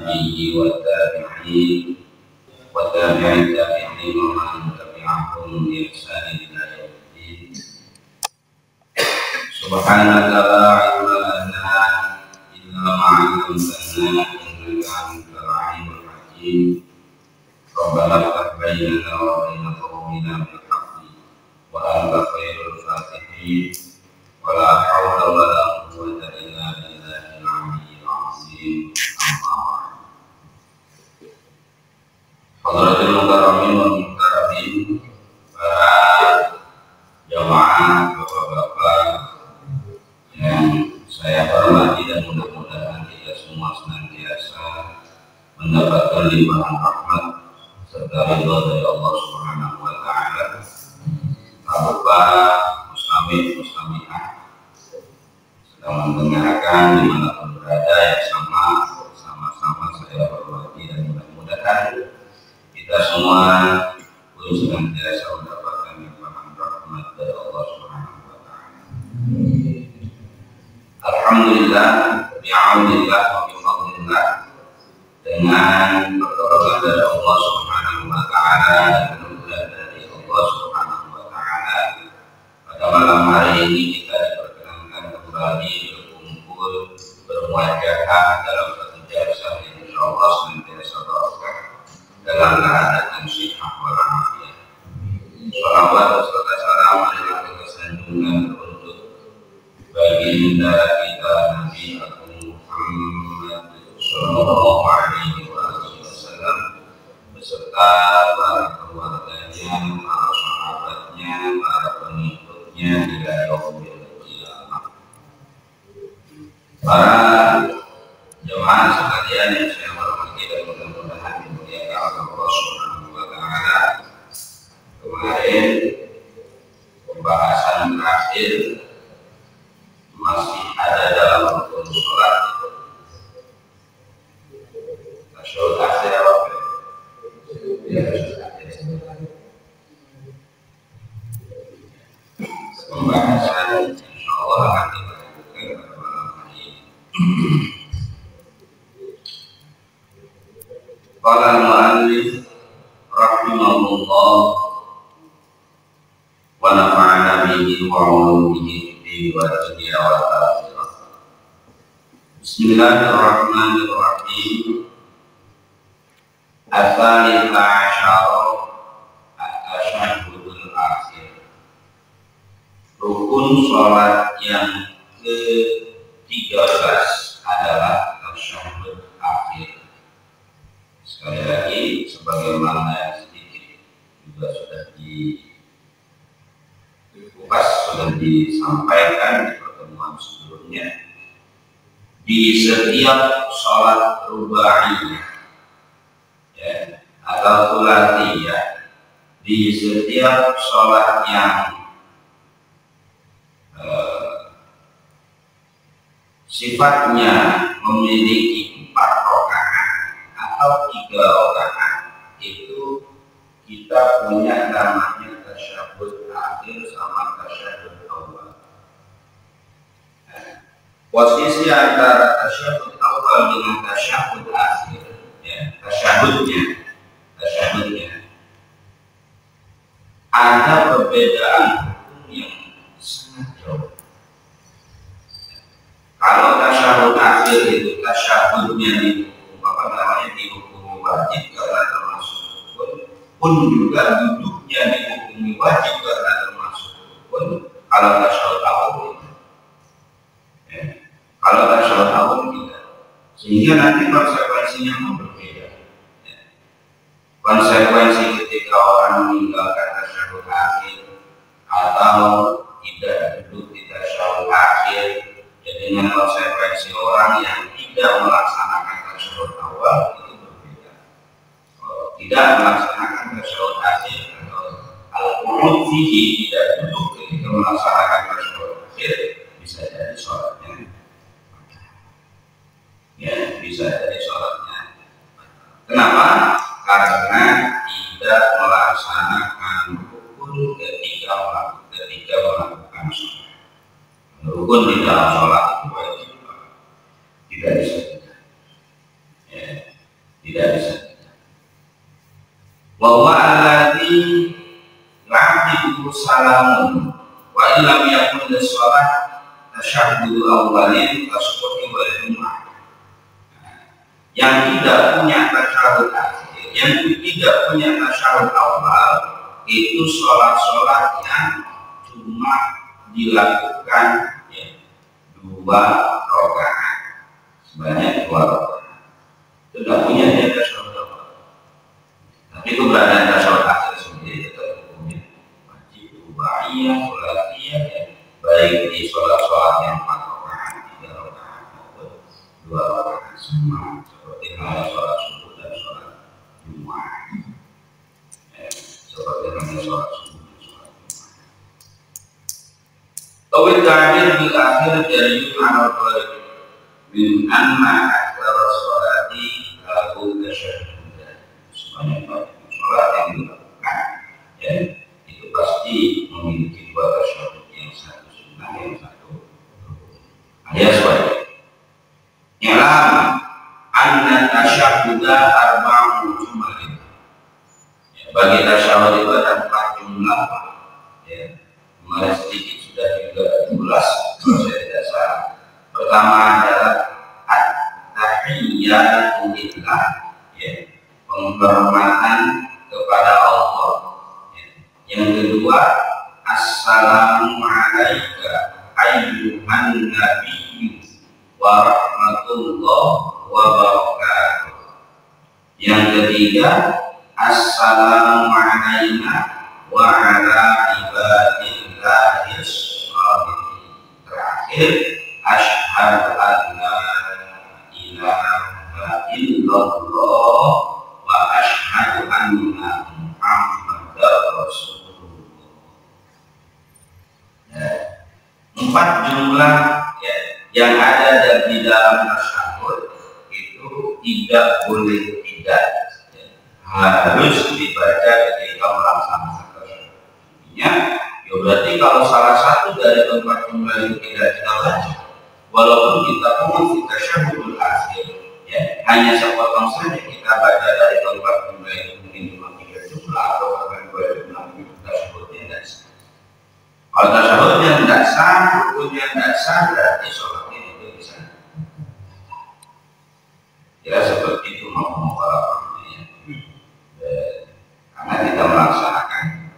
نبيه والتابعين وتابع التابعين ومن تبعهم بإحسان إلى يوم الدين. سبحانك لا علم لنا إلا ما علمتنا إنك أنت العليم الحكيم. ربنا افتح بيننا وبين قومنا بالحق وأنت خير الفاتحين. ولا حول ولا قوة إلا بالله العلي العظيم. أما بعد. Hadratul mukarramin wal mukarramin, para jamaah bapak-bapak yang saya hormati dan mudah-mudahan kita semua senantiasa mendapatkan limpahan rahmat serta ridha dari Allah Subhanahu wa taala. Para muslimin muslimah sedang mendengarkan dimanapun berada yang sama-sama saya hormati dan mudah-mudahan kita semua pun senantiasa mendapatkan limpahan rahmat dari Allah Subhanahu wa taala. Alhamdulillah, bi'aunillah wa bifadlillah, dengan pertolongan dari Allah Subhanahu wa taala dan kemudian dari Allah Subhanahu wa taala, pada malam hari ini kita diperkenankan kembali berkumpul bermuajaah dalam satu jalsa yang insyaallah senantiasa barokah dalam keadaan sehat walafiat. Shalawat serta salam adalah kesanjungan untuk baginda kita Nabi Agung Muhammad Sallallahu Alaihi Wasallam beserta para keluarganya, para sahabatnya, para pengikutnya hingga yaumil qiyamah. Para jemaah sekalian yang saya hormati dan mudah-mudahan dimuliakan Allah Subhanahu wa taala. Kemarin pembahasan terakhir masih ada dalam rukun salat. Tasyahud akhir apa? Pembahasan insyaallah akan kita lakukan pada malam hari ini. Qala al-mu'allif rahimahullah wa nafa'ana bihi wa 'ulumihi fi wa dunya wa akhirah. Bismillahirrahmanirrahim. Ats-tsalitsah asyara at-tasyahhudul akhir. Rukun salat yang ke-13 adalah tasyahhud akhir. Sekali lagi, sebagaimana yang sedikit juga sudah dikupas, sudah disampaikan di pertemuan sebelumnya, di setiap sholat rubaiyah ya, atau thulatiyah, di setiap sholat yang sifatnya memiliki 4 rakaat atau 3 rakaat, itu kita punya namanya tasyahud akhir sama tasyahud awal. Posisi antara tasyahud awal dengan tasyahud akhir, ya, tasyahudnya ada perbedaan hukum yang sangat jauh. Kalau tasyahud akhir itu tasyahudnya dihukumi wajib karena termasuk rukun, pun juga duduknya dihukumi wajib karena termasuk rukun. Kalau tasyahud awal tidak, ya. Kalau tasyahud awal tidak, sehingga nanti konsekuensinya pun berbeda. Ya. Konsekuensi ketika orang meninggalkan tasyahud akhir atau tidak duduk di tasyahud akhir, dengan konsekuensi orang yang tidak melaksanakan tasyahud awal itu berbeda. Tidak melaksanakan tasyahud akhir atau al-qunut fihi, tidak duduk ketika melaksanakan tasyahud akhir, bisa jadi sholatnya, ya, bisa jadi sholatnya. Kenapa? Karena tidak melaksanakan rukun ketika melakukan sholat. Rukun di dalam sholat itu wajib, tidak bisa. Ya. tidak bisa. Wa huwa alladzi ya'tibu salamun wa illam yakun lis-shalah tasyahhudul awwalin tasbuhi wal jumu'ah. Yang tidak punya tasyahud akhir, yang tidak punya tasyahud awal, itu sholat-sholat yang cuma dilakukan ya, 2 rakaat, sebanyak 2 rakaat. Tidak punya dia tasyahud awal. Tapi keberadaan tasyahud akhir sendiri tetap hukumnya wajib, rubaiyah, sholatiyah, ya, baik di sholat-sholat yang 4 rakaat, 3 rakaat maupun 2 rakaat semua. Seperti halnya sholat subuh dan sholat Jumat, seperti halnya sholat subuh dan sholat Jumat. Tawil ta'bir bil akhir dari al-ghalib min anna aktsara sholati lahu tasyahhudan. Sebanyak sholat yang dilakukan ya, itu pasti memiliki 2 tasyahud, yang satu sunnah, yang satu rukun. Alias wajib. I'lam anna tasyahhuda arba'u jumalin. Ya, bagi tasyahud itu ada 4 jumlah. Ya, kemarin sedikit sudah juga 17 kalau saya tidak salah. Pertama adalah at-tahiyyatu lillah, ya, penghormatan kepada Allah. Ya. Yang kedua, assalamu alayka ayyuhan nabiyyu wa rahmatullah wa barakatuh. Yang ketiga, assalamu alayna wa ala ibadillahis shalihin. Terakhir, asyhadu an la ilaha illallah wa asyhadu anna muhammadar rasulullah. Ya. 4 jumlah ya, yang ada di dalam tasyahud itu tidak boleh tidak ya, harus dibaca ketika melaksanakan tasyahud. Ya, berarti kalau salah satu dari 4 jumlah itu tidak kita baca, walaupun kita mengerti tasyahudul akhir, ya, hanya sepotong saja kita baca dari 4 jumlah itu, mungkin cuma 3 jumlah atau bahkan 2 jumlah, itu tasyahudnya tidak sah. Kalau tasyahudnya tidak sah, rukunnya tidak sah, berarti sholatnya itu bisa. Kira seperti itu mau para ya. Karena kita melaksanakan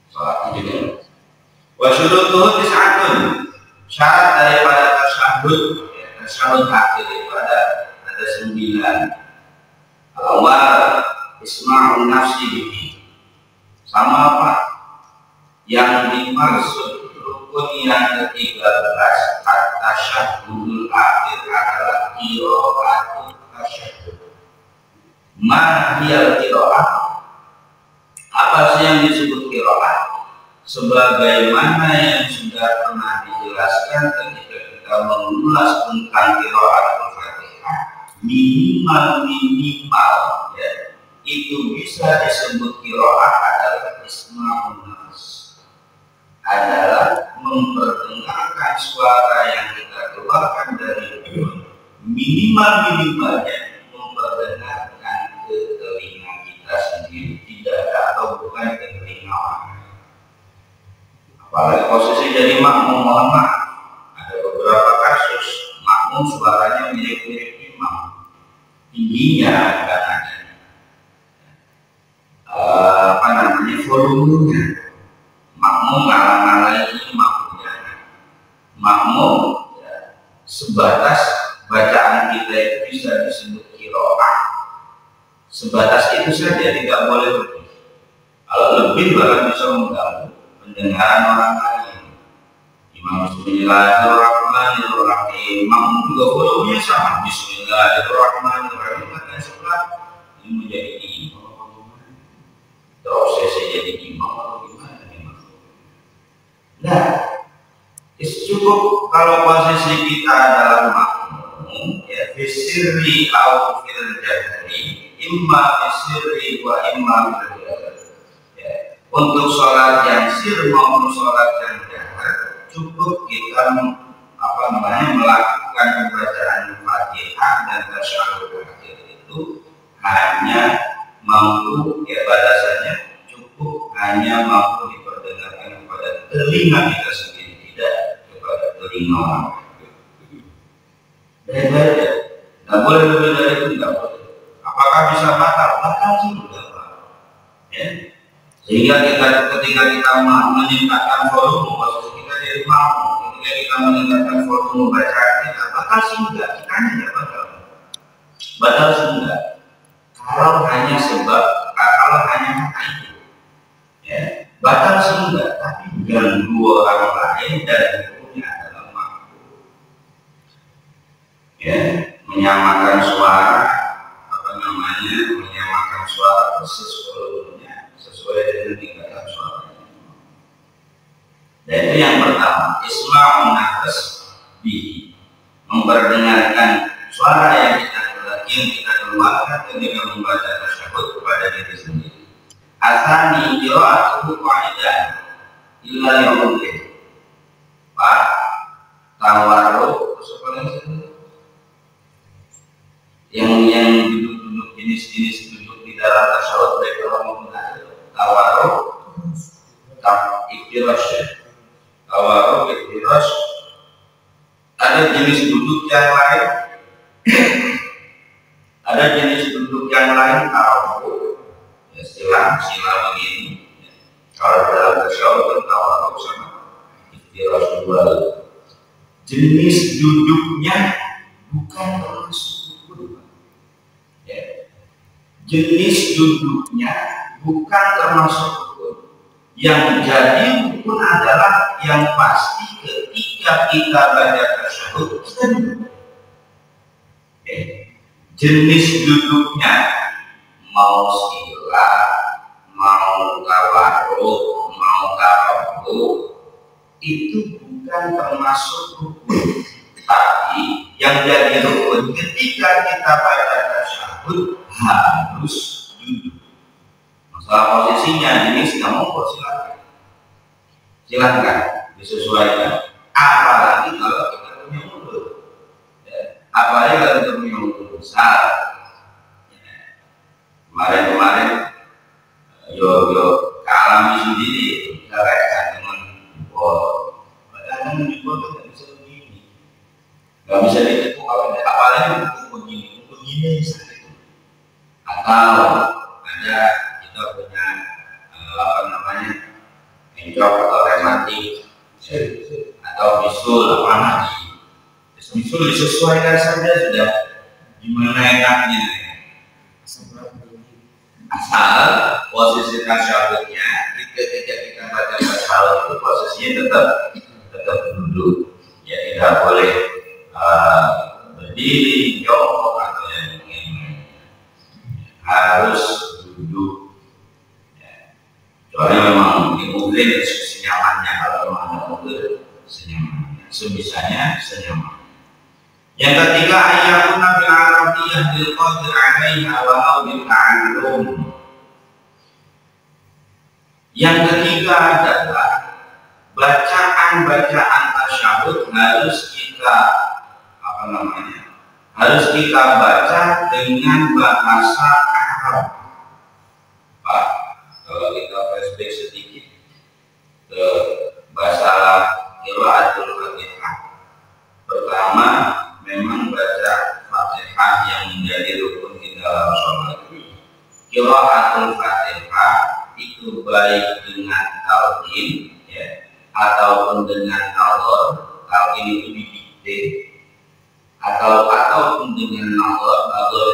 sholat itu. Wa syurutuhu tis'atun. Syarat daripada tasyahud, ya, tasyahud akhir itu ada 9. Awal isma'un nafsi bihi. Sama apa? Yang dimaksud rukun yang ke-13 at-tasyahudul akhir adalah qira'atul tasyahud. Ma hiya qira'ah? Apa sih yang disebut qira'ah? Sebagaimana yang sudah pernah dijelaskan ketika kita mengulas tentang qira'atul Fatihah, minimal ya, itu bisa disebut qira'ah adalah isma'un nafs, adalah memperdengarkan suara yang kita keluarkan dari mulut, minimalnya memperdengarkan ke telinga kita sendiri, tidak atau bukan ke telinga orang. Apalagi posisi jadi makmum, mohon maaf, ada beberapa kasus makmum suaranya mirip-mirip imam, tingginya dan ada volumenya. Makmum ngalang-ngalang imamnya, makmum ya, sebatas bacaan kita itu bisa disebut qiraah, sebatas itu saja, tidak boleh lebih. Kalau lebih bahkan bisa mengganggu pendengaran orang lain. Imam Bismillahirrahmanirrahim, makmum juga volumenya sama, Bismillahirrahmanirrahim, katanya sebelah ini menjadi imam, terobsesi jadi imam atau gimana? Nah, cukup kalau posisi kita dalam makmum, ya, fisirri au fil jahri, imma fisirri wa imma fil jahri. Ya, untuk sholat yang sir maupun sholat yang jahar, cukup kita melakukan pembacaan Fatihah Fatihah dan tasyahud akhir itu hanya mampu, ya batasannya cukup hanya mampu diperdengarkan kepada telinga kita sendiri, tidak kepada telinga orang. Tidak boleh lebih dari itu, tidak boleh. Apakah bisa batal? Batal sih tidak. Ya. Sehingga ketika kita meningkatkan volume, posisi kita jadi mampu. Ketika kita meningkatkan volume bacaan kita, batal sih enggak, kita tidak batal. Batal sih enggak. Kalau hanya sebab, kalau hanya kata itu, ya, batal sih enggak. Tapi ganggu orang lain dan hukumnya adalah mampu. Ya, menyamakan suara, menyamakan suara persis volumenya sesuai dengan tingkatan suaranya. Dan itu yang pertama, isma'un nafas bihi, memperdengarkan suara yang kita keluarkan ketika membaca tasyahud kepada diri sendiri. Asani qira'atuhu qa'idan illa yawmul Pak tawarruk yang duduk-duduk jenis-jenis duduk di dalam tasyahud baik orang menggunakan tawarruk, iftirash, tawarruk, iftirash. Ada jenis duduk yang lain, ada jenis duduk yang lain tawarruk, ya sila begini. Kalau dalam tasyahud kan tawarruk sama iftirash dua. Jenis duduknya bukan termasuk. Jenis duduknya bukan termasuk rukun. Yang jadi rukun adalah yang pasti ketika kita baca tasyahud kita duduk. Jenis duduknya mau sila, mau tawarruk, mau tawarruk itu bukan termasuk rukun. Tapi yang jadi rukun ketika kita baca tasyahud harus duduk. Masalah posisinya jenis kamu silakan disesuaikan. Apalagi kalau kita punya mulut, apalagi kalau kita punya mulut besar. Kemarin yo alami sendiri kita kayak dengan jempol nggak bisa begini, nggak bisa ditekuk apalagi begini sakit. Atau ada kita punya encok atau rematik atau bisul bisul disesuaikan saja sudah gimana enaknya, asal posisi tasyahudnya ketika kita baca tasyahud itu posisinya tetap duduk, ya tidak boleh berdiri, jongkok atau yang harus duduk. Ya. Soalnya memang di mobil senyamannya, kalau memang ada mobil senyamannya, sebisanya senyaman. Yang ketiga, ayatun bil arabiyyah bil qadir 'alaiha wa bil ta'allum. Yang ketiga adalah bacaan tasyahud harus kita harus kita baca dengan bahasa Arab. Pak, kalau kita flashback sedikit ke bahasa qiraatul Fatihah. Pertama, memang baca Fatihah yang menjadi rukun di dalam sholat. Qiraatul Fatihah itu baik dengan talqin, ya, ataupun dengan alor. Talqin itu didikte, ataupun dengan alor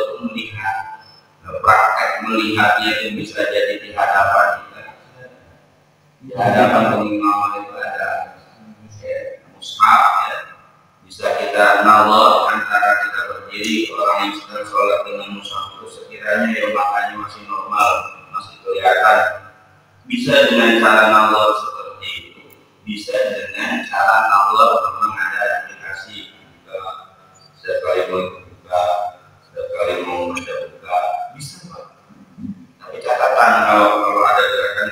itu melihat. Praktek melihatnya itu bisa jadi di hadapan kita, di hadapan pengimam itu ada mushaf, ya. Bisa kita nalor antara kita berdiri, orang yang sedang sholat dengan mushaf itu sekiranya ya matanya masih normal, masih kelihatan. Bisa dengan cara nalor seperti itu, bisa dengan cara nalor memang ada aplikasi sekali membuka, sekali mau buka, bisa Pak. Tapi catatan kalau ada gerakan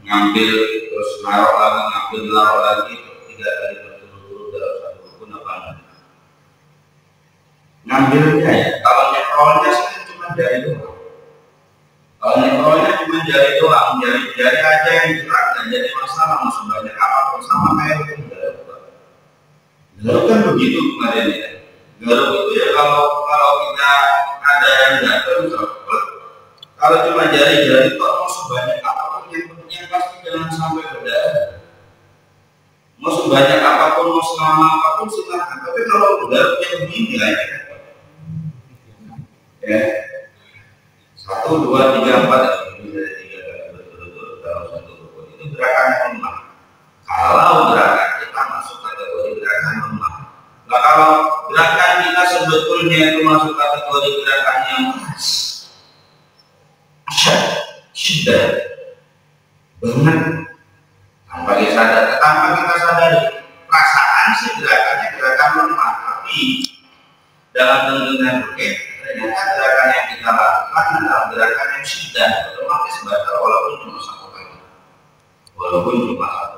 ngambil terus naruh lagi 3 kali berturut-turut dalam satu rukun apa enggak? ngambilnya ya. Kalau nyekolnya sih kan cuma jari doang. Kalau nyekolnya cuma jari doang, jari aja yang gerak dan jadi masalah mau sebanyak apapun sama kayak itu garuk kan begitu kemarin ya. Garuk itu ya kalau kita ada yang gatel kalau cuma jari-jari kok mau sebanyak apapun yang pasti jangan sampai berdarah. Mau sebanyak apapun, mau selama apapun silakan. Tapi kalau garuknya begini aja, ya 1, 2, 3, 4 ini dari 3 kali berturut-turut dalam satu rukun itu gerakan yang lemah. Kalau gerakan kita masuk kategori gerakan lemah. Nah kalau gerakan kita sebetulnya itu masuk kategori gerakan yang keras, sudah banget tanpa kita sadari perasaan sih gerakannya gerakan lemah, tapi dalam tuntunan bukit ternyata gerakan yang kita lakukan adalah gerakan yang sudah otomatis batal walaupun cuma satu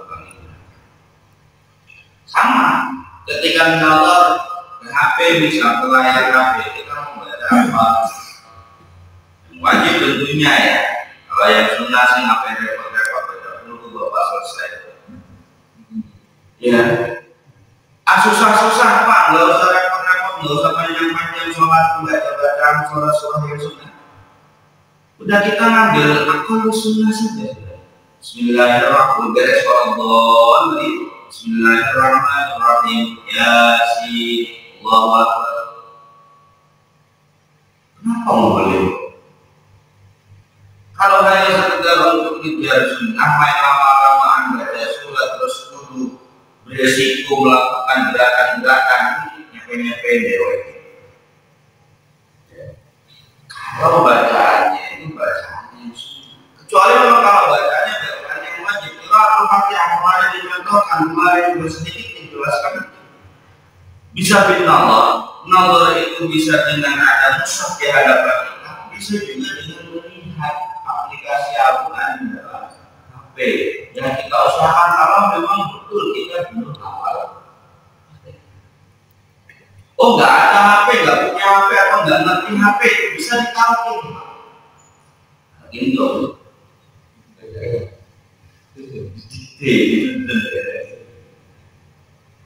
kali. Sama ketika menonton ke HP misal ke layar HP kita membaca apa yang wajib tentunya ya. Kalau yang sunnah sih ngapain repot-repot baca dulu bapak selesai ya. Susah-susah pak, nggak usah repot-repot, nggak usah panjang-panjang sholat, bacaan sholat yang sunnah. Udah kita ngambil akal sunnah saja. Bismillahirrahmanirrahim. Beres sholat, Bismillahirrahmanirrahim. Yasin, Allahu Akbar. Kenapa mau boleh? Kalau hanya sekedar untuk kejar sunnah, main lama-lamaan baca surat terus kudu beresiko melakukan gerakan-gerakan nyampe dewa. Kalau bacaannya ini bacaannya kecuali memang kalau bacaannya bacaan yang wajib. Kalau Al-Fatihah kemarin dicontohkan, kemarin sedikit dijelaskan, bisa bin nazar itu bisa dengan ada mushaf di hadapan kita, bisa juga dengan melihat aplikasi Al-Quran di dalam HP. Yang kita usahakan kalau memang betul kita belum hafal. Oh nggak ada HP, nggak punya HP atau nggak ngerti HP, bisa ditalkin. Gitu.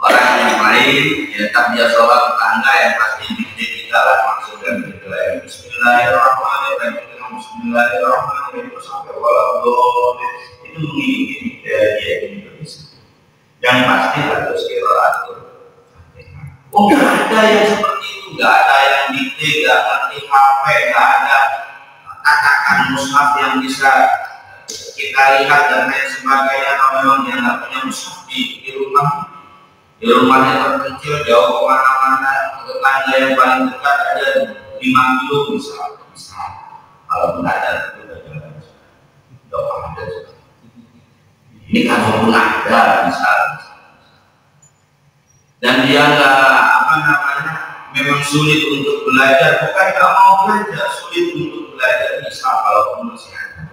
Orang yang lain ya tak dia sholat tetangga yang pasti dikit kita lah maksudnya gitu ya. Bismillahirrahmanirrahim. Bismillahirrahmanirrahim sampai walau itu mengikuti dia ini bisa. Yang pasti harus atur. Oh nggak ada yang seperti itu, nggak ada yang dikte, nggak ngerti HP, nggak ada katakan mushaf yang bisa kita lihat dan lain sebagainya. Kalau memang dia nggak punya mushaf di rumahnya terpencil jauh kemana-mana, tetangga yang paling dekat ada 5 kilo misal. Kalau nggak ada itu udah ada. Ini kalaupun ada misal. Dan dia nggak memang sulit untuk belajar, bukan nggak mau belajar, sulit untuk belajar bisa kalaupun masih ada.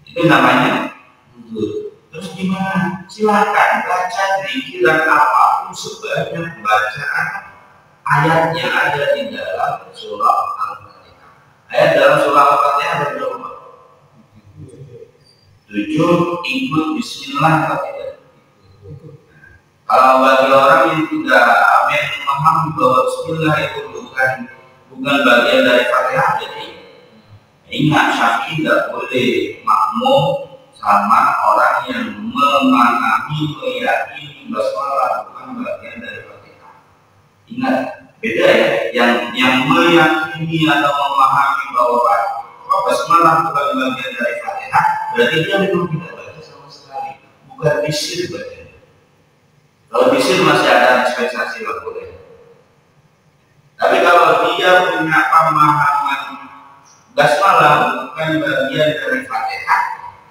Itu namanya mundur. Terus gimana? Silakan baca pikiran apapun sebanyak bacaan ayatnya ada di dalam surah Al-Fatihah. Ayat dalam surah Al-Fatihah ada berapa? 7 ikut Bismillah atau tidak? Kalau bagi orang yang tidak memahami bahwa Bismillah itu bukan bagian dari Fatihah, jadi ingat Syafi'i tidak boleh makmum sama orang yang memahami meyakini basmalah bukan bagian dari Fatihah. Ingat beda ya, yang meyakini atau memahami bahwa basmalah bukan bagian dari Fatihah berarti dia memang tidak baca sama sekali, bukan bisir baca. Kalau bisir masih ada dispensasi lah boleh. Tapi kalau dia punya pemahaman basmalah bukan bagian dari Fatihah,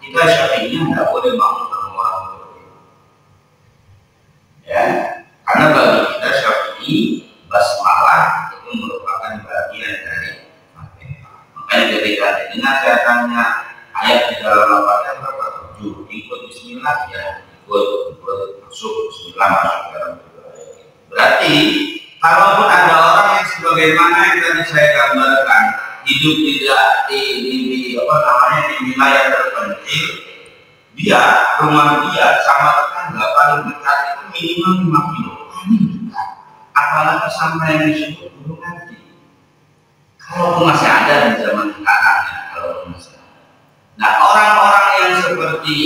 kita Syafi'inya tidak boleh makmum sama orang itu. Ya, karena bagi kita Syafi'i basmalah itu merupakan bagian dari Fatihah. Makanya ketika didengar saya tanya ayat di dalam Al-Fatihah berapa? 7. Ikut Bismillah ya. Ikut masuk Bismillah masuk dalam ayat. Berarti Kalaupun ada orang yang sebagaimana yang tadi saya gambarkan, hidup tidak di apa namanya di wilayah terpencil, dia rumah dia sama tetangga paling dekat itu minimal 5 kilo, paling dekat. Apalagi sampai yang disebut gunung nanti. Kalau masih ada di zaman sekarang ya, kalau masih ada. Nah, orang-orang yang seperti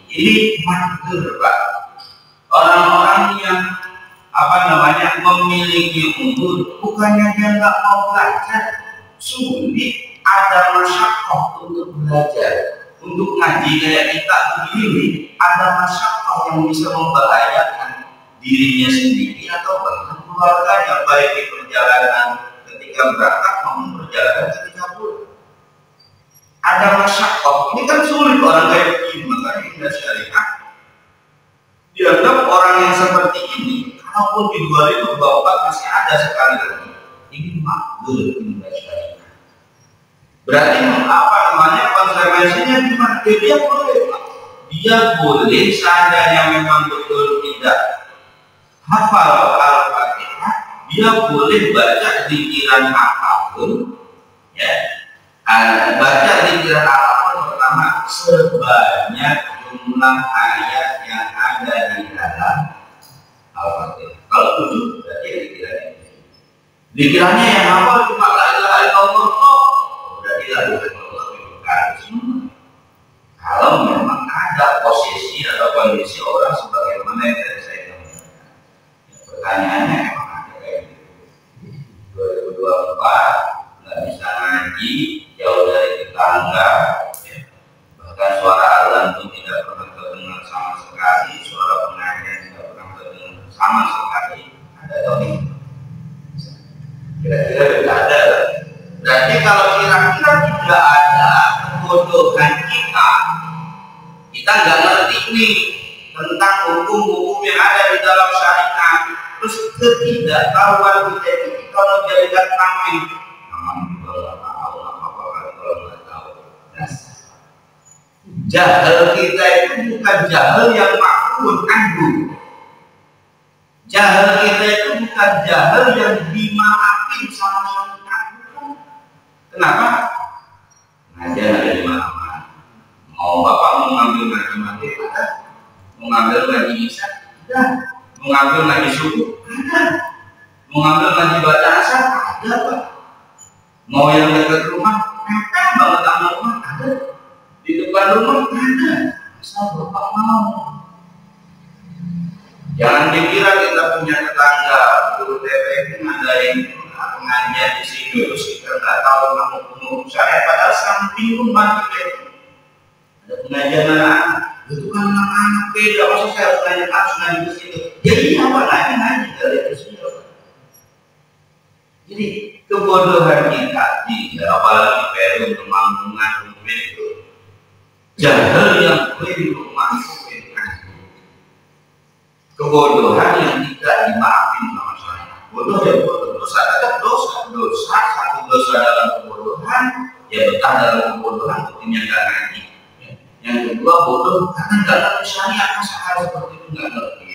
ini matur, Pak. Orang-orang yang apa namanya memiliki umur, bukannya dia nggak mau belajar, sulit, ada masyarakat untuk belajar, untuk ngaji kayak kita begini, ada masyarakat yang bisa membahayakan dirinya sendiri atau bahkan keluarganya, baik di perjalanan ketika berangkat maupun perjalanan ketika pulang. Ada masyarakat, ini kan sulit orang kayak begini, makanya kita syariat dianggap orang yang seperti ini. Walaupun di 2024 masih ada sekali lagi, ini makbul Indonesia. Berarti apa namanya konsekuensinya gimana? Dia boleh, Pak. Dia boleh seandainya memang betul tidak hafal Al-Fatihah, dia boleh baca zikiran apapun, ya. Baca zikiran apapun pertama sebanyak jumlah ayat yang ada di dalam Al-Fatihah. Kalau 7 berarti dikiranya. Dikiranya yang hafal cuma la ilaha illallah, berarti la ilaha illallah bukan semua. Kalau memang ada posisi atau kondisi orang sebagaimana yang tadi saya sampaikan. Pertanyaannya emang ada kayak gitu. 2024 nggak bisa ngaji, jauh dari tetangga, ya. Bahkan suara azan pun tidak pernah terdengar sama sekali, suara pengajian tidak pernah terdengar sama sekali. Ada atau tidak? Kira-kira tidak ada. Berarti kalau kira-kira tidak ada kebodohan kita nggak ngerti nih tentang hukum-hukum yang ada di dalam syariat, terus ketidaktahuan kita menjadikan kambing. Jahil kita itu bukan jahil yang makhluk anhu. Jahil kita itu bukan jahil yang dimaafin sama syariat. Kenapa? Ngajar ada di mana-mana. Mau bapak mau ngambil ngaji maghrib ada, mau ngambil ngaji isya ada, mau ngambil ngaji subuh ada, mau ngambil ngaji baca asar ada, Pak. Mau yang dekat rumah, nempel banget sama rumah ada, di depan rumah ada, asal bapak mau. Jangan dikira kita punya tetangga guru TPK ngadain pengajian di sini terus kita nggak tahu mau saya padahal samping rumah kita ada pengajian anak-anak, itu kan anak-anak beda, maksud saya harus nanya harus ngaji ke situ. Jadi apa ngaji dari ke situ? Jadi kebodohan kita apalagi Peru Temanggungan itu jahil yang keliru masuk kebodohan yang tidak dimaafin sama saya. Bodoh ya bodoh, dosa tetap dosa, satu dosa dalam kebodohan, ya betah dalam kebodohan buktinya nggak ngaji. Yang kedua bodoh karena nggak ngerti syariat, masa hal seperti itu nggak ngerti.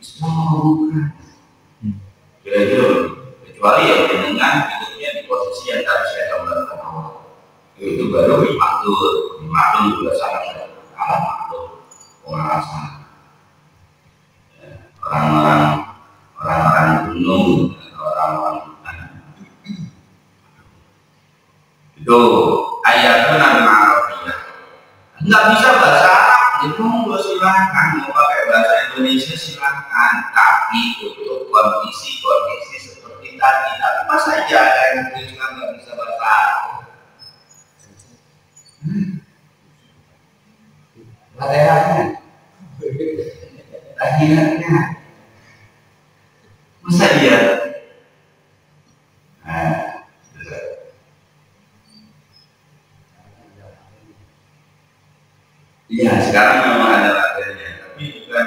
Islam bukan. Kira-kira kecuali ya dengan hidupnya di posisi yang tadi saya gambarkan awal. Itu baru dimaklum juga sangat alam maklum pengalaman. Orang-orang gunung, orang-orang hutan. Itu ayatnya nama Arabiyah. Nggak bisa bahasa Arab, itu mau silahkan mau pakai bahasa Indonesia silahkan, tapi untuk kondisi seperti tadi, tapi masa aja ada yang Islam nggak bisa bahasa Arab? Latihannya, akhirnya, masa dia? Iya, sekarang memang ada latihannya, tapi bukan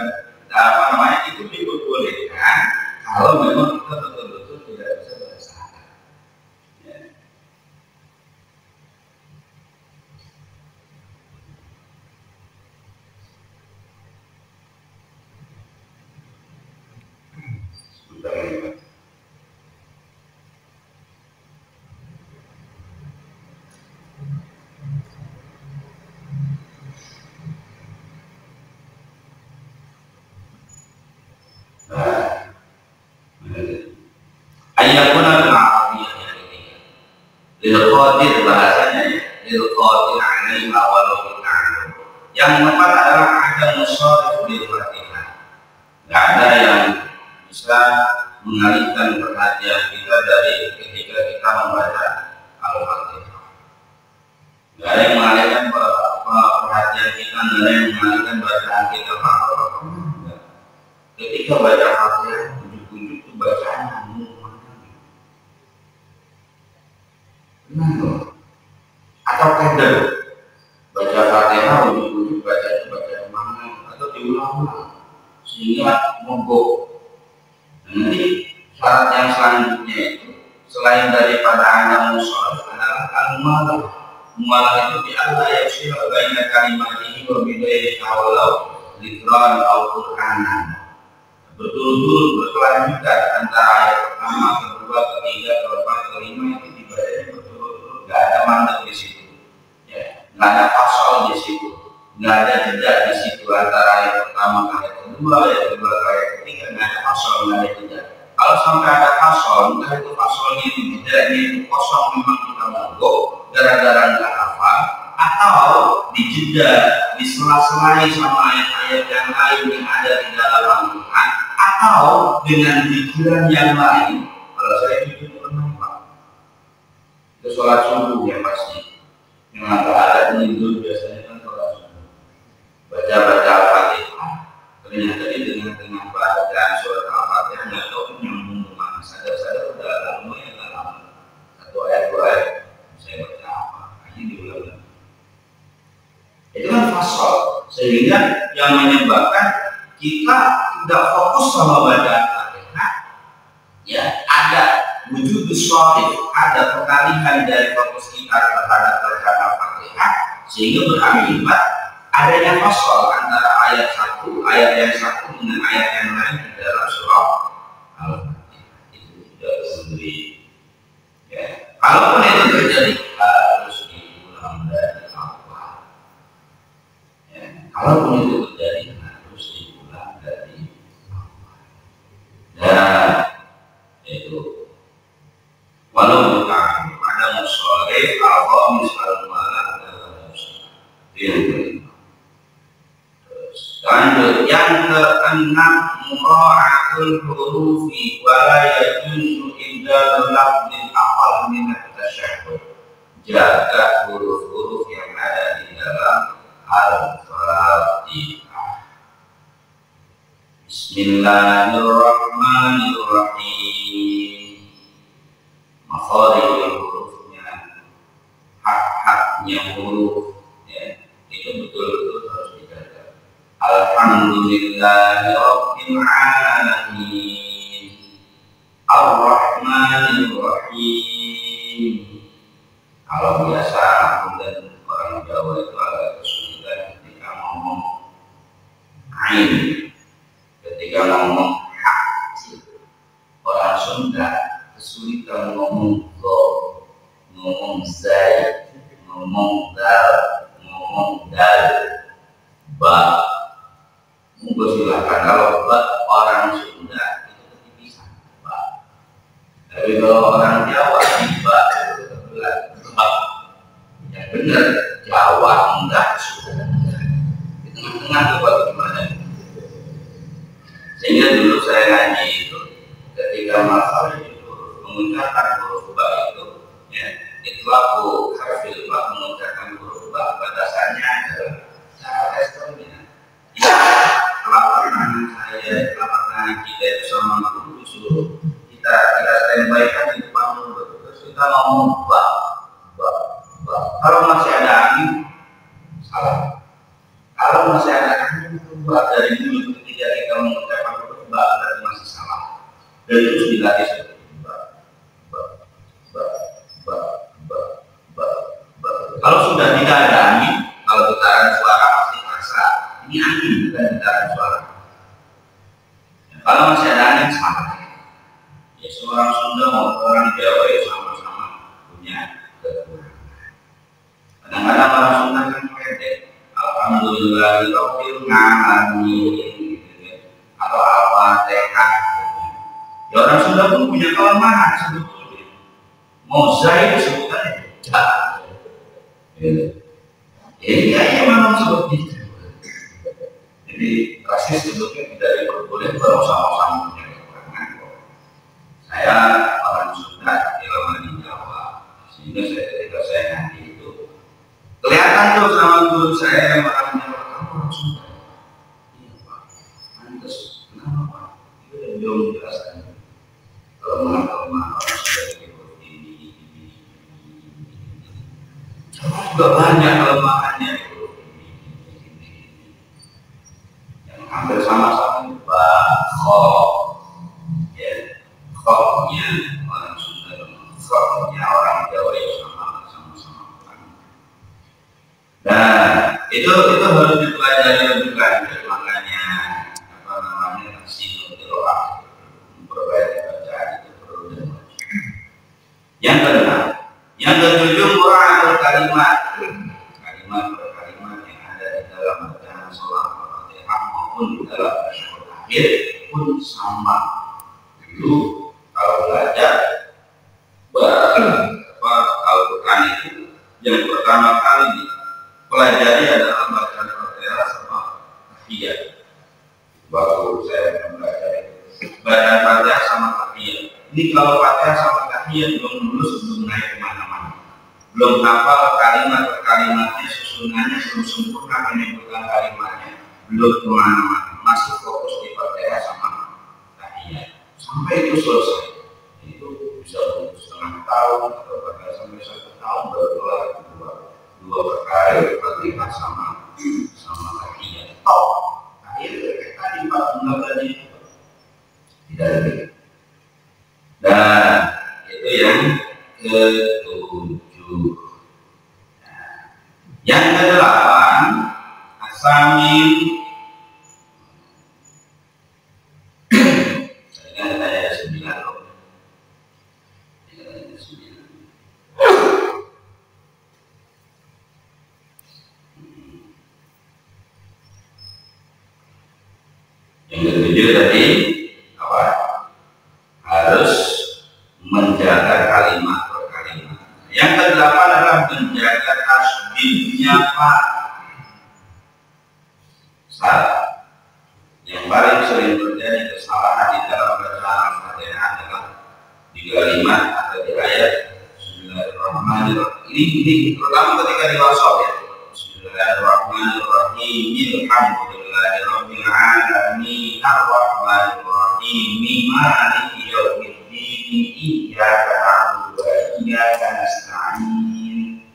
apa namanya itu diperbolehkan kalau memang kita betul-betul tidak bisa bahasa Arab. Ya. Sudah Ayakuna bil Arabiyyah yang ketiga. Lil qadir bahasanya ya, lil qadir alaihi walau ta'ala. Yang keempat adalah ada musharif bil Fatihah. Enggak ada yang bisa mengalihkan perhatian kita dari ketika kita membaca Al-Fatihah. Enggak ada yang mengalihkan perhatian kita, enggak ada yang mengalihkan bacaan kita. Ketika baca Fatihah, ujuk-ujuk itu bacaan atau kadang baca Fatihah ujuk-ujuk bacaan mana atau diulang-ulang sehingga mogok. Nanti syarat yang selanjutnya itu selain daripada anda mushollah adalah al-mu'alah. Mu'alah itu di Allah ya syirah baina kalimatihi wa bidayah kawalau likran al-Qur'anan, berturut-turut berkelanjutan antara ayat pertama, kedua, ketiga, keempat, kelima itu dibacanya berturut-turut, nggak ada mandat di situ, ya, nggak ada fasal di situ, nggak ada jeda di situ antara ayat pertama, ayat kedua, ayat ketiga, nggak ada fasal, nggak ada jeda. Kalau sampai ada fasal, entah itu fasalnya itu jedanya itu kosong memang kita mogok gara-gara nggak hafal, atau dijeda, disela-selai sama ayat-ayat yang lain yang ada di dalam Al-Quran, atau dengan pikiran yang lain. Kalau saya jujur kenapa? Itu sholat subuh yang pasti. Yang agak ada tidur biasanya kan sholat subuh. Baca-baca Al-Fatihah. Ternyata dengan bacaan surat Al-Fatihah nggak tahu nyambung kemana. Sadar-sadar udah lama ya nggak lama. Satu ayat dua ayat saya baca apa? Ini diulang. Itu kan fasal, sehingga yang menyebabkan kita tidak fokus sama bacaan Fatihah. Ya, ada wujud syarif, ada peralihan dari fokus kita terhadap bacaan Fatihah, sehingga berakibat adanya fasal antara ayat yang satu dengan ayat yang lain di dalam surah Al-Fatihah. Itu tidak sendiri. Ya, kalaupun itu terjadi harus diulang dari awal. Ya, kalaupun itu terjadi harus diulang dari awal. Dan itu walau bukan ada musholeh atau misalnya adalah musholeh. Lanjut yang keenam, mura'atul hurufi wa la yajuzu indal lafzil aqal min at-tasyahhud. Jaga huruf-huruf yang ada di dalam Al-Fatihah. Bismillahirrahmanirrahim. Makharijul hurufnya, hak-haknya huruf, ya, itu betul-betul harus dijaga. Alhamdulillahi Rabbil Alamin, Ar-Rahmanir Rahim. Kalau biasa dan orang Jawa itu agak kesulitan ketika ngomong ain, ketika ngomong hak kecil. Orang Sunda kesulitan ngomong lo, ngomong zai, ngomong dal, ngomong dal, ba. Mungkin silakan kalau orang Sunda itu bisa ba. Tapi kalau orang Jawa ba itu kebetulan ba. Yang benar Jawa enggak Sunda. Di tengah-tengah itu bagaimana? Sehingga dulu saya ngaji itu ketika masalah itu mengucapkan huruf ba itu, ya, itu aku harfil ba, mengucapkan huruf ba batasannya adalah cara responnya. Telapak tangan saya, telapak tangan kita itu sama guru disuruh kita standby kan di depan mulut, terus kita ngomong ba. Kalau masih ada angin, salah. Kalau masih ada angin itu ba dari mulut ketika kita mengucapkan huruf ba berarti masih salah. Dan terus dilatih seperti ba. Kalau sudah tidak ada angin, kalau getaran suara pasti terasa. Ini angin bukan getaran suara. Ya, kalau masih ada angin salah. Ya seorang Sunda maupun orang Jawa ya sama-sama punya kekurangan. Kadang-kadang orang Sunda kan pede. Alhamdulillahirabbil alamin, gitu ya. Atau Al-Fatihah. Ya orang Sunda pun punya kelemahan sebetulnya. Mau Zaid sebutannya tidak. Ya memang seperti itu. Jadi rasis sebetulnya tidak diperbolehkan kalau sama-sama punya kekurangan. Saya orang Sunda tapi lama di Jawa, sehingga ketika saya ngaji itu kelihatan tuh sama guru saya yang orang Jawa, kamu orang Sunda. Iya Pak, pantas. Kenapa Pak? Itu yang belum menjelaskan. Kelemahan-kelemahan orang Sunda seperti ini. Juga banyak kelemahannya. Hampir sama-sama kok ya koknya orang Sunda koknya orang Jawa itu sama-sama dan itu harus dipelajari lebih lanjut. Makanya apa namanya silaturahmi memperbaiki bacaan itu perlu dan wajib. Yang keenam, yang ketujuh mura'atul kalimat per kalimat yang ada di dalam bacaan sholat maupun di dalam tasyahud akhir pun sama. Dulu kalau belajar Al-Quran itu yang pertama kali dipelajari adalah bacaan Fatihah sama tahiyat. Waktu saya mempelajari bacaan Fatihah sama tahiyat. Ini kalau Fatihah sama tahiyat belum lulus, belum naik kemana-mana, belum hafal kalimat per kalimatnya, susunannya belum sempurna menyebutkan kalimatnya, belum kemana-mana, masih fokus di Fatihah sama tahiyat. Sampai itu selesai, itu bisa setengah tahun atau bahkan sampai 1 tahun baru mulai dua perkara Fatihah sama tahiyat. Akhirnya tadi Pak Bunda tadi tidak lebih. Dan itu yang ke-7. Yang ke-8 asamin. Saya ada 9 loh. Yang ke-7 tadi apa? Harus menjaga kalimat per kalimat. Yang ke-8 adalah menjaga tasbihnya Pak. Salah. Yang paling sering terjadi kesalahan di dalam bacaan Al-Fatihah adalah di kalimat atau di ayat Bismillahirrahmanirrahim. Ini terutama ketika di wasaf ya. Bismillahirrahmanirrahim. Alhamdulillahirabbil alamin. Arrahmanirrahim. Maliki yaumiddin. Iyyaka na'budu wa iyyaka nasta'in.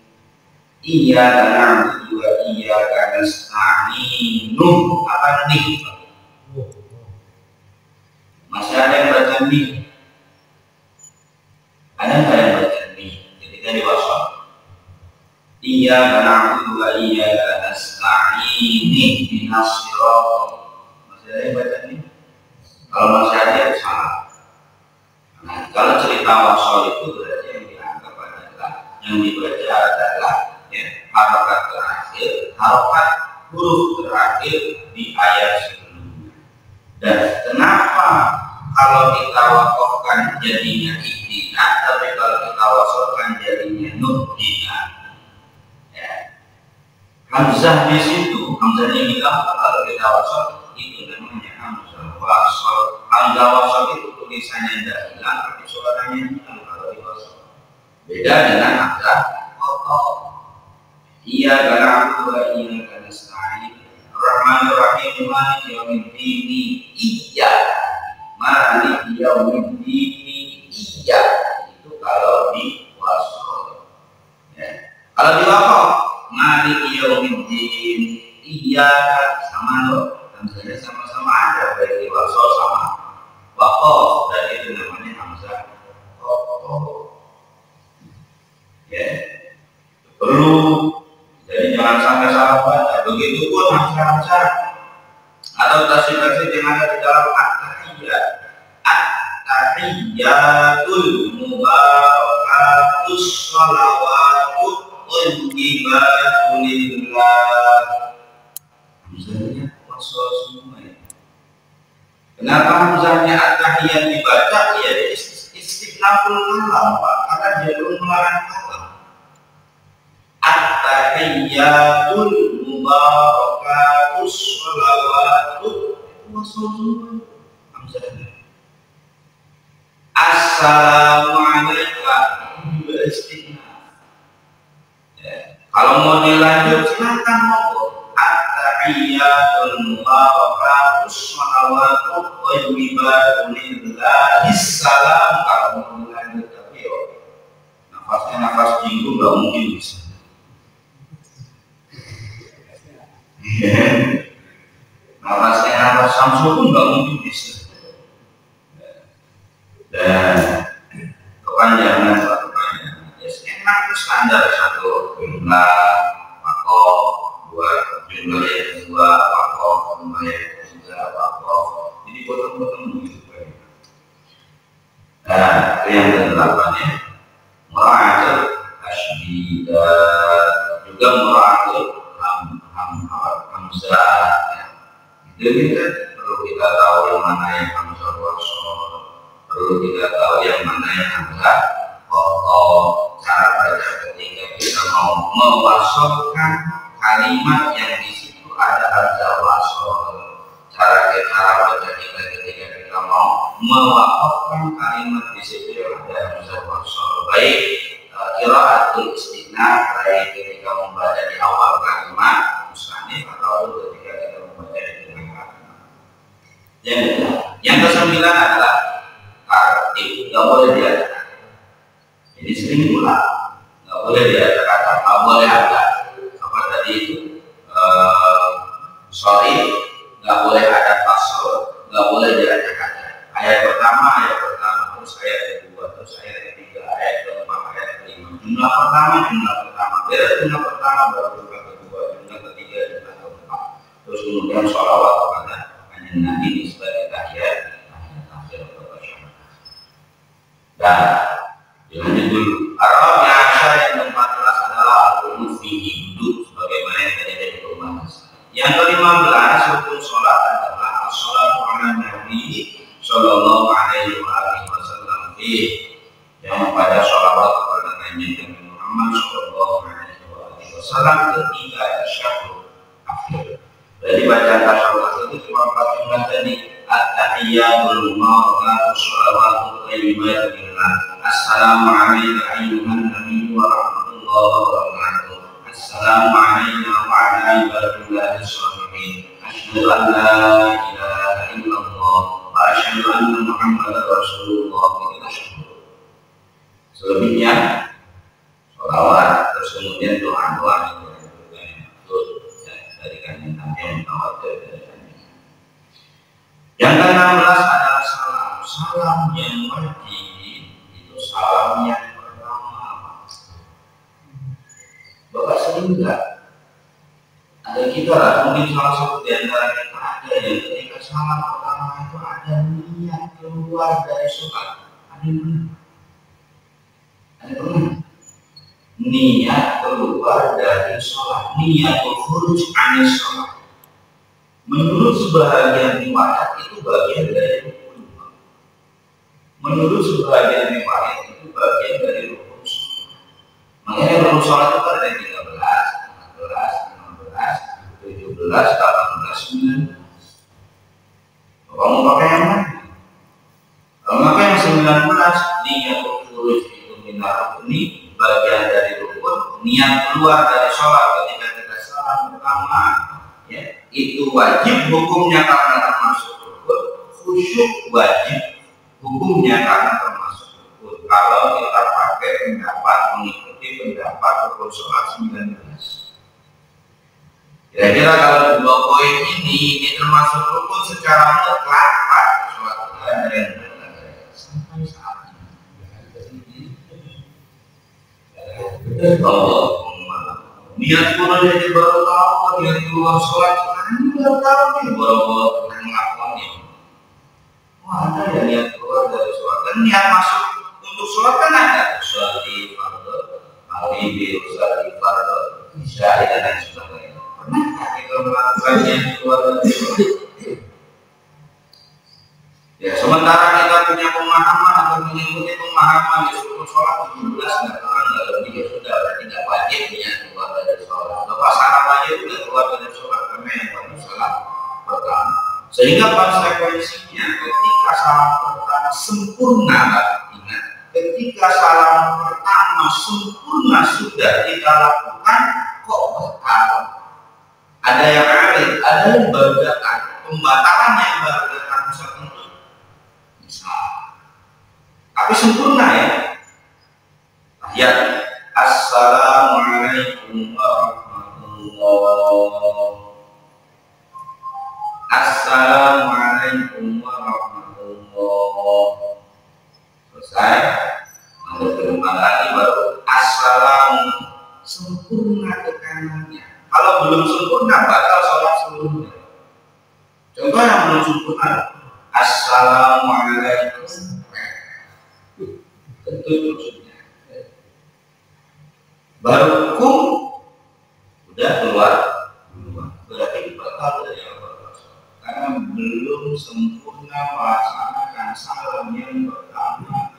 Iyyaka na'budu wa iyyaka nasta'in. Apa nih? Masih ada yang baca nih? Ada nggak yang baca nih ketika di wasaf? Iyyaka na'budu wa iyyaka nasta'in. Ihdinas siratal. Masih ada yang baca nih? Kalau masih ada ya salah. Nah, kalau cerita wasal itu berarti yang dianggap adalah yang dibaca adalah ya, harokat terakhir, harokat huruf terakhir di ayat sebelumnya. Dan kenapa kalau kita wakafkan jadinya ihdina, tapi kalau kita wasalkan jadinya nuhdina? Ya. Hamzah di situ, hamzahnya kita kalau kita wasal itu namanya hamzah wasal. Hamzah wasal itu tulisannya tidak hilang, tapi suaranya hilang kalau di wasal. Beda dengan hamzah kotor. Iya na'budu wa iyyaka nasta'in. Rahmanir-Rahim. Maliki yaumiddin. Iya. Maliki yaumiddin. Iya. Itu kalau di wasal. Ya. Kalau di wakaf, Maliki yaumiddin. Iya sama loh. Hamzahnya sama-sama ada baik di wasal sama wakaf. Dan itu namanya hamzah kotor. Ya. Perlu. Jadi jangan sampai salah baca. Begitupun hamzah-hamzah atau tasbih-tasbih yang ada di dalam at-tahiyyat. At-tahiyyatul mubarakatus shalawatut thayyibatul lillah. Hamzahnya wasal semua ya. Kenapa hamzahnya at-tahiyyat dibaca? istinaful kalam, Pak, karena jalur melarang kalam. At-tahiyyatul mubarakatus sholawatut wassalam. Assalamualaikum juga istinaf. Ya. Kalau mau dilanjut silakan monggo. At-tahiyyatul mubarakatus sholawatut thayyibatun lillahi salam. Kalau mau dilanjut tapi nafasnya nafas jinggu nggak mungkin bisa. Nafasnya nafas Samsul pun nggak mungkin bisa. Dan kepanjangan satu panjang, ya enak itu standar satu jumlah wakof, dua jumlah yang kedua wakof, jumlah yang ketiga wakof. Jadi potong-potong begitu banyak. Nah, yang ke-8 mura'atul tasydid, juga mura'atul hamzah. Jadi kan perlu kita tahu yang mana yang hamzah wasol, perlu kita tahu yang mana yang hamzah cara baca ketika kita mau mewasolkan kalimat yang di situ ada hamzah wasol, cara baca kita ketika kita mau mewakafkan kalimat di situ yang ada hamzah wasol, baik qiraatul istinaf, baik ketika membaca di awal kalimat musannif atau ketika kita membaca di tengah kalimat. Yang ke-9 adalah tartib, nggak boleh diadakan. Jadi sering ulang, nggak boleh diadakan, nggak boleh ada apa tadi itu sorry, nggak boleh ada fasl, nggak boleh diadakan. Ayat pertama, terus ayat kedua, terus ayat ketiga, ayat keempat, ayat kelima. Jumlah pertama, beres jumlah pertama baru jumlah kedua, jumlah ketiga, jumlah keempat. Terus kemudian sholawat kepada Nabi sebagai tahiyat akhir atau syahadat. Dan dilanjut dulu. Ar-Rabi'ah Asyar yang ke-14 adalah al-qunut fihi, duduk sebagaimana yang tadi dari pembahasan. Yang ke-15 rukun sholat adalah as-sholatu ala Nabi sallallahu alaihi wasallam yang membaca sholawat kepada Nabi Muhammad sallallahu alaihi wasallam ketika tasyahud akhir. Jadi bacaan tasyahud itu cuma 4 jumlah tadi. At-tahiyyatul mubarakatus sholawatut thayyibatun lillah. Assalamu alayka ayyuhan nabiyyu wa rahmatullahi wa barakatuh. Assalamu alayna wa ala ibadillahi sholihin. Asyhadu an la ilaha illallah wa asyhadu anna Muhammadar Rasulullah. Kita syukur. Selebihnya sholawat, terus kemudian doa-doa dari kanjeng Nabi yang mutawatir dari kanjeng. Yang ke-16 adalah salam yang wajib, itu salam yang pertama. Bapak sering enggak? Ada kita lah, mungkin salah satu di antara kita ada yang ketika salam pertama itu ada niat keluar dari sholat. Ada yang pernah? Ada pernah? Niat keluar dari sholat, niat khuruj anis sholat. Menurut sebahagian riwayat itu bagian dari rukun. Menurut sebahagian riwayat itu bagian dari rukun sholat. Makanya rukun sholat itu ada 13, 14, 15, 17, 18, 19. Kamu pakai yang mana? Kalau pakai yang 19, niat khuruj itu minta rukuni, bagian dari rukun. Niat keluar dari sholat ketika kita salam pertama, ya, itu wajib hukumnya karena termasuk rukun. Khusyuk wajib hukumnya karena termasuk rukun. Kalau kita pakai pendapat mengikuti pendapat rukun sholat 19. Kira-kira kalau 2 poin ini termasuk rukun secara mutlak, Pak, sholat yang sampai saat ini. Niat kuno jadi baru tahu, niat keluar sholat sekarang baru tahu nih, baru melakukannya. Wah, ada ya niat keluar dari sholat. Dan niat masuk untuk sholat kan ada. Sholat di fardu, alibi, sholat di fardu, isya dan lain sebagainya. Pernah kita melakukan niat keluar dari sholat? Ya, sementara kita punya pemahaman atau mengikuti pemahaman Sehingga konsekuensinya ketika salam pertama sempurna, ingat, ketika salam pertama sempurna sudah kita lakukan, kok batal? Ada yang alih, ada yang berdasarkan pembatalannya yang berdasarkan tertentu, misal. Tapi sempurna ya. Ya, assalamualaikum warahmatullahi. Assalamualaikum warahmatullahi. Selesai. Lalu berumah lagi baru assalamu, sempurna tekanannya. Kalau belum sempurna batal sholat seluruhnya. Contoh yang belum sempurna, assalamualaikum, tentu maksudnya. Baru kum udah keluar, berarti batal dari Allah karena belum sempurna melaksanakan salam yang pertama.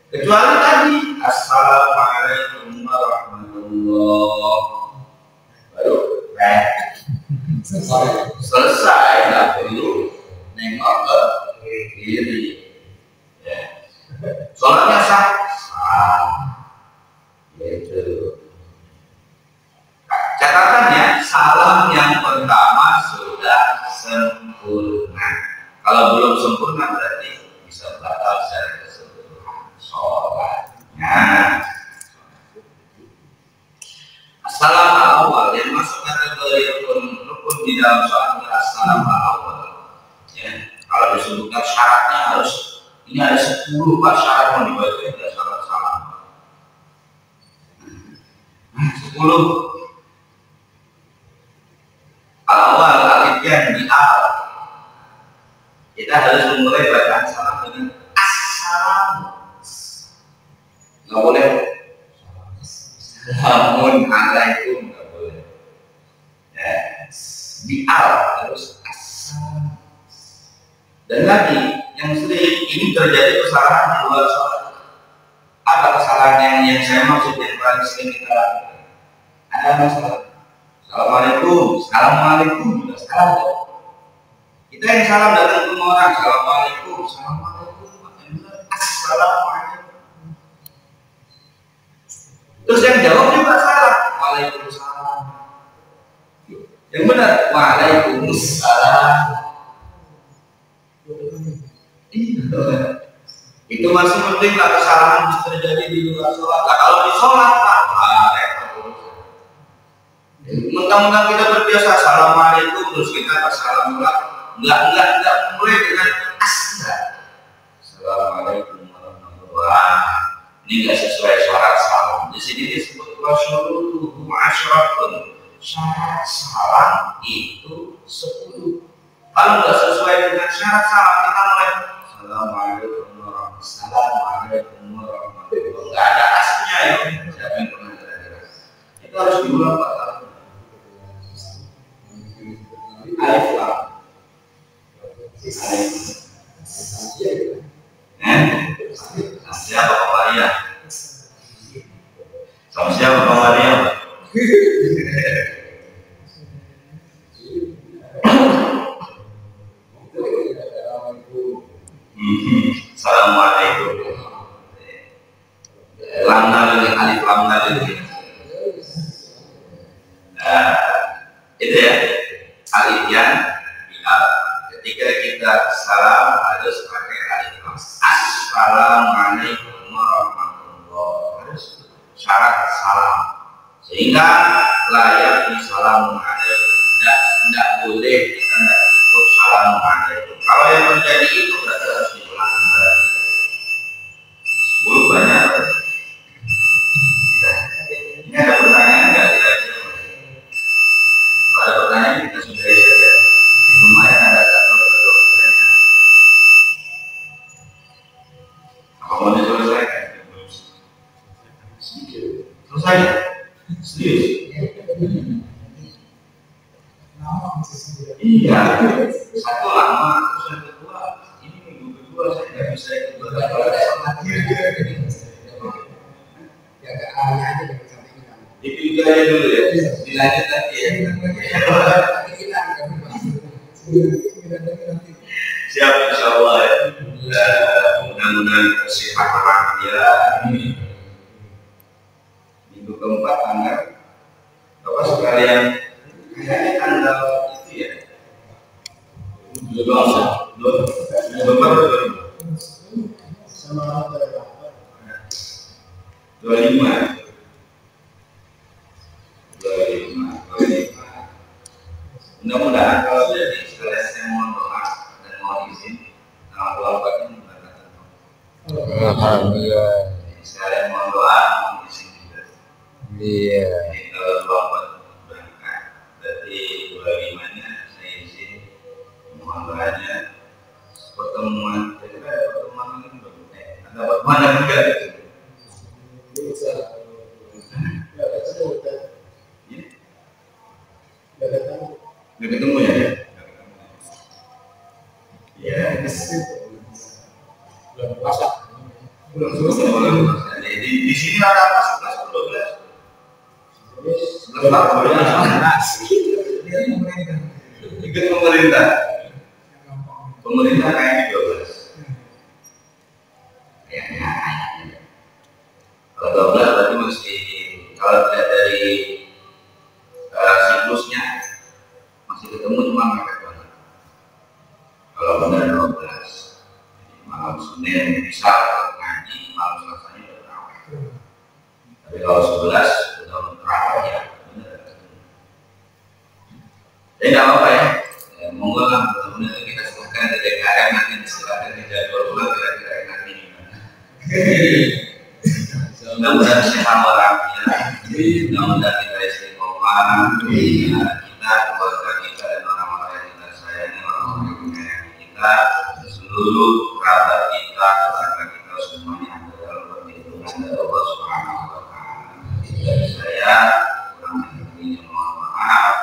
Kecuali tadi assalamualaikum warahmatullahi, baru selesai, nggak perlu nengok ke kiri. Ya. Sholatnya sah, gitu. Catatannya salam yang pertama sudah sempurna. Kalau belum sempurna berarti bisa batal secara keseluruhan sholatnya. Salam awal yang masuk kategori rukun di dalam sholat adalah salam awal. Ya, kalau disebutkan syaratnya harus ini ada 10 syarat yang dibaca ada syarat salam. 10 awal alif yang di al. Kita harus memulai bacaan salam dengan assalam. Nggak boleh Assalamualaikum, nggak boleh. Ya, di al harus assalam. Dan lagi yang sering ini terjadi kesalahan di luar sholat. Apa kesalahan yang saya maksud yang paling sering kita lakukan? Ada masalah. Assalamualaikum, assalamualaikum juga salam. Kita yang salam datang ke rumah orang, assalamualaikum, assalamualaikum, assalamualaikum. Terus yang jawab juga salah, waalaikumsalam. Yang benar, waalaikumsalam. Itu masih penting lah, kesalahan bisa terjadi di luar sholat. Nah, kalau di sholat mentang-mentang kita terbiasa assalamualaikum terus kita pas salam sholat enggak mulai dengan assalamualaikum warahmatullahi wabarakatuh. Ini enggak sesuai syarat salam. Di sini disebut wasyurutuhu asyratun. Syarat salam itu 10. Kalau enggak sesuai dengan syarat salam kita mulai assalamualaikum warahmatullahi wabarakatuh. Enggak ada aslinya ya. Siapa yang pernah belajar? Itu harus diulang 4 kali. Alif lam. Siapa Maria? Sama siapa Maria? Assalamualaikum. Lam nalil, alif lam nalil. Itu ya. Alif yang ketika kita salam harus pakai alif lam. Assalamualaikum warahmatullahi, harus syarat salam sehingga layak disalamualaikum. Tidak boleh kita tidak cukup salamualaikum. Kalau yang terjadi itu berarti harus diulang kembali. 10 banyak. Ini ada pertanyaan nggak kira-kira? Kalau ada pertanyaan kita sudahi saja. Lumayan ada satu atau 2 pertanyaan. Apa mau diselesaikan? Selesai? Serius? Iya. Satu lama, terus yang kedua, ini minggu kedua saya nggak bisa ikut Dipilih aja dulu ya, dilanjut nanti ya. dengan kesehatan dia. Minggu keempat tanggal Bapak sekalian, kayaknya tanggal itu ya 25. Mudah-mudahan kalau jadi sekalian saya mohon doa dan mohon izin tanggal 24 ini berangkat. Alhamdulillah. Sekalian mohon doa, mohon izin juga. Iya. Jadi kalau 24 berangkat, berarti 25-nya saya izin mohon doanya pertemuan. Jadi ada pertemuan ini belum? Ada pertemuan yang juga. Nggak ketemu ya? Ya. Belum puasa. Belum selesai. Jadi di sini ada apa? 11 atau 12? 11 atau 12? Ikut pemerintah. Pemerintah kayaknya 12. Kayaknya. Kalau 12 berarti masih, kalau tidak dari siklusnya masih ketemu cuma mepet banget. Kalau benar 12, malam Senin bisa ngaji, malam Selasanya udah terawih. Tapi kalau 11 udah terawih ya benar. Jadi nggak apa-apa ya. Monggo lah, mudah-mudahan kita silakan dari DKM nanti disilakan dijadwal ulang kira-kira enaknya gimana. Mudah-mudahan sehat walafiat. Mudah-mudahan kita istiqomah. Kita, keluarga kita dan orang-orang yang kita sayangi, orang-orang yang menyayangi kita, seluruh kerabat kita, tetangga kita semuanya ada dalam perlindungan dari Allah Subhanahu wa Ta'ala. Dari saya kurang lebihnya mohon maaf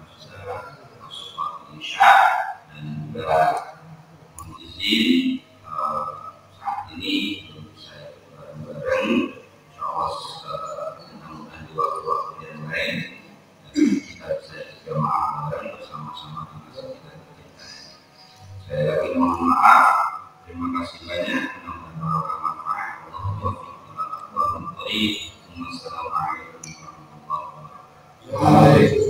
karena sudah masuk waktu Isya dan juga mohon izin saat ini saya bareng-bareng insyaallah mudah-mudahan di waktu-waktu yang lain kita bisa berjamaah bareng bersama-sama dengan kita. Saya lagi mohon maaf, terima kasih banyak. Mudah-mudahan bermanfaat. Wassalamualaikum warahmatullahi wabarakatuh.